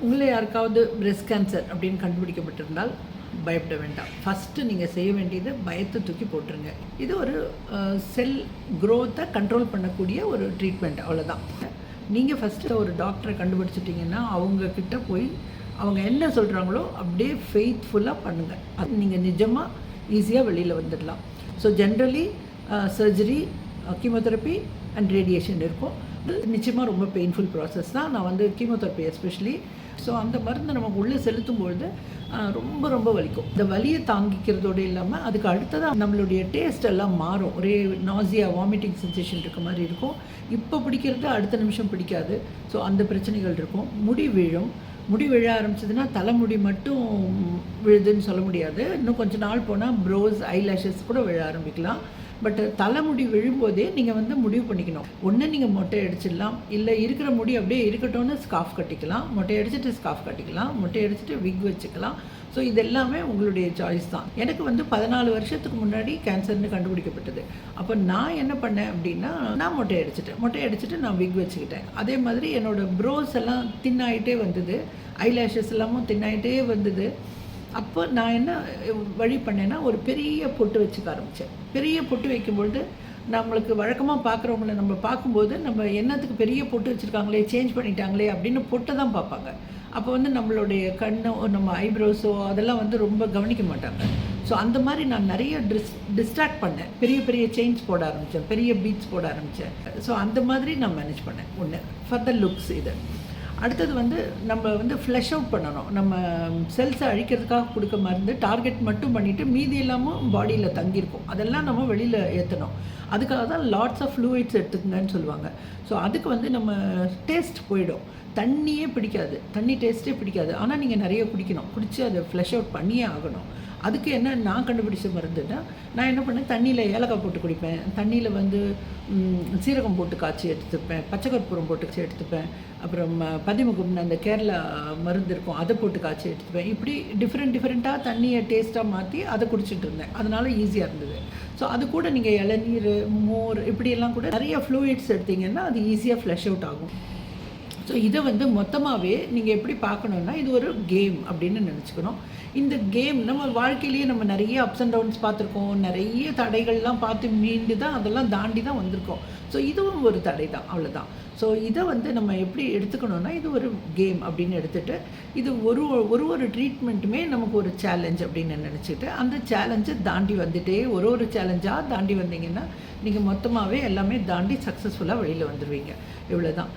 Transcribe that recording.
உங்கள யாருக்காவது breast cancer அப்படின்னு கண்டுபிடிக்கப்பட்டிருந்தால் பயப்பட வேண்டாம். ஃபஸ்ட்டு நீங்கள் செய்ய வேண்டியது பயத்தை தூக்கி போட்டுருங்க. இது ஒரு செல் க்ரோத்தை கண்ட்ரோல் பண்ணக்கூடிய ஒரு ட்ரீட்மெண்ட், அவ்வளோதான். நீங்கள் ஃபஸ்ட்டு ஒரு டாக்டரை கண்டுபிடிச்சிட்டிங்கன்னா அவங்கக்கிட்ட போய் அவங்க என்ன சொல்கிறாங்களோ அப்படியே ஃபெய்த்ஃபுல்லாக பண்ணுங்கள். அது நீங்கள் நிஜமாக ஈஸியாக வெளியில் வந்துடலாம். So generally surgery, chemotherapy and radiation இருக்கும். நிச்சயமாக ரொம்ப பெயின்ஃபுல் ப்ராசஸ் தான். நான் வந்து கீமோதெரப்பி எஸ்பெஷலி, ஸோ அந்த மருந்து நமக்கு உள்ளே செலுத்தும் பொழுது ரொம்ப ரொம்ப வலிக்கும். இந்த வலியை தாங்கிக்கிறதோடு இல்லாமல் அதுக்கு அடுத்ததாக நம்மளுடைய டேஸ்ட் எல்லாம் மாறும். ஒரே நாசியா, வாமிட்டிங் சென்சேஷன் இருக்க மாதிரி இருக்கும். இப்போ பிடிக்கிறது அடுத்த நிமிஷம் பிடிக்காது. ஸோ அந்த பிரச்சனைகள் இருக்கும். முடி விழ ஆரம்பிச்சதுன்னா தலைமுடி மட்டும் விழுதுன்னு சொல்ல முடியாது. இன்னும் கொஞ்சம் நாள் போனால் ப்ரோஸ், ஐலாஷஸ் கூட விழ ஆரம்பிக்கலாம். பட் தலைமுடி விழும்போதே நீங்கள் வந்து முடிவு பண்ணிக்கணும். ஒன்று நீங்கள் மொட்டை அடிச்சிடலாம், இல்லை இருக்கிற முடி அப்படியே இருக்கட்டும்னு ஸ்கார்ஃப் கட்டிக்கலாம், மொட்டை அடிச்சுட்டு ஸ்கார்ஃப் கட்டிக்கலாம், மொட்டை அடிச்சுட்டு விக் வச்சுக்கலாம். ஸோ இது எல்லாமே உங்களுடைய சாய்ஸ் தான். எனக்கு வந்து 14 வருஷத்துக்கு முன்னாடி கேன்சர்னு கண்டுபிடிக்கப்பட்டது. அப்போ நான் என்ன பண்ணேன் அப்படின்னா, நான் மொட்டை அடிச்சுட்டு நான் விக் வச்சுக்கிட்டேன். அதே மாதிரி என்னோடய ப்ரோஸ் எல்லாம் தின்னாயிட்டே வந்தது, ஐலாஷஸ் எல்லாமும் தின்னாயிட்டே வந்தது. அப்போ நான் என்ன வழி பண்ணேன்னா, ஒரு பெரிய பொட்டு வச்சுக்க ஆரம்பித்தேன். பெரிய பொட்டு வைக்கும்பொழுது நம்மளுக்கு வழக்கமாக பார்க்குறவங்கள நம்ம பார்க்கும்போது நம்ம என்னத்துக்கு பெரிய பொட்டு வச்சுருக்காங்களே, சேஞ்ச் பண்ணிட்டாங்களே அப்படின்னு பொட்டை தான் பார்ப்பாங்க. அப்போ வந்து நம்மளுடைய கண்ணோ நம்ம ஐப்ரோஸோ அதெல்லாம் வந்து ரொம்ப கவனிக்க மாட்டாங்க. ஸோ அந்த மாதிரி நான் நிறைய டிஸ்ட்ராக்ட் பண்ணேன். பெரிய பெரிய செயின்ஸ் போட ஆரம்பித்தேன், பெரிய பீட்ஸ் போட ஆரம்பித்தேன். ஸோ அந்த மாதிரி நான் மேனேஜ் பண்ணேன். ஒன்று ஃபார் த லுக்ஸ். இது அடுத்தது வந்து நம்ம வந்து ஃப்ளஷ் அவுட் பண்ணணும். நம்ம செல்ஸை அழிக்கிறதுக்காக கொடுக்க மருந்து டார்கெட் மட்டும் பண்ணிவிட்டு மீதி இல்லாமல் பாடியில் தங்கியிருக்கும், அதெல்லாம் நம்ம வெளியில் ஏற்றணும். அதுக்காக தான் லாட்ஸ் ஆஃப் ஃப்ளூயிட்ஸ் எடுத்துக்கங்கன்னு சொல்லுவாங்க. ஸோ அதுக்கு வந்து நம்ம டேஸ்ட் போயிடும். தண்ணியே பிடிக்காது, தண்ணி டேஸ்ட்டே பிடிக்காது. ஆனால் நீங்கள் நிறைய குடிக்கணும், குடித்து அதை ஃப்ளஷ் அவுட் பண்ணியே ஆகணும். அதுக்கு என்ன நான் கண்டுபிடிச்ச மருந்துன்னா, நான் என்ன பண்ணேன், தண்ணியில் ஏலக்காய் போட்டு குடிப்பேன், தண்ணியில் வந்து சீரகம் போட்டு காய்ச்சி எடுத்துப்பேன், பச்சை கற்பூரம் போட்டு காய்ச்சி எடுத்துப்பேன், அப்புறம் பதிமுகம்னு அந்த கேரளா மருந்து இருக்கும் அதை போட்டு காய்ச்சி எடுத்துப்பேன். இப்படி டிஃப்ரெண்ட்டாக தண்ணியை டேஸ்ட்டாக மாற்றி அதை குடிச்சிட்டு இருந்தேன். அதனால் ஈஸியாக இருந்தது. ஸோ அது கூட நீங்கள் இளநீர், மோர் இப்படியெல்லாம் கூட நிறைய ஃப்ளூயிட்ஸ் எடுத்திங்கன்னா அது ஈஸியாக ஃப்ளஷ் அவுட் ஆகும். ஸோ இதை வந்து மொத்தமாகவே நீங்கள் எப்படி பார்க்கணுன்னா, இது ஒரு கேம் அப்படின்னு நினச்சிக்கணும். இந்த கேம் நம்ம வாழ்க்கையிலேயே நம்ம நிறைய அப்ஸ் அண்ட் டவுன்ஸ் பார்த்துருக்கோம், நிறைய தடைகள்லாம் பார்த்து மீண்டு தான் அதெல்லாம் தாண்டி தான் வந்திருக்கோம். ஸோ இதுவும் ஒரு தடை தான், அவ்வளோதான். ஸோ இதை வந்து நம்ம எப்படி எடுத்துக்கணுன்னா, இது ஒரு கேம் அப்படின்னு எடுத்துகிட்டு, இது ஒரு ட்ரீட்மெண்ட்டுமே நமக்கு ஒரு சேலஞ்ச் அப்படின்னு நினச்சிட்டு அந்த சேலஞ்சை தாண்டி வந்துட்டே ஒரு சேலஞ்சாக தாண்டி வந்தீங்கன்னா நீங்கள் மொத்தமாகவே எல்லாமே தாண்டி சக்ஸஸ்ஃபுல்லாக வெளியில் வந்துடுவீங்க. இவ்வளோ தான்.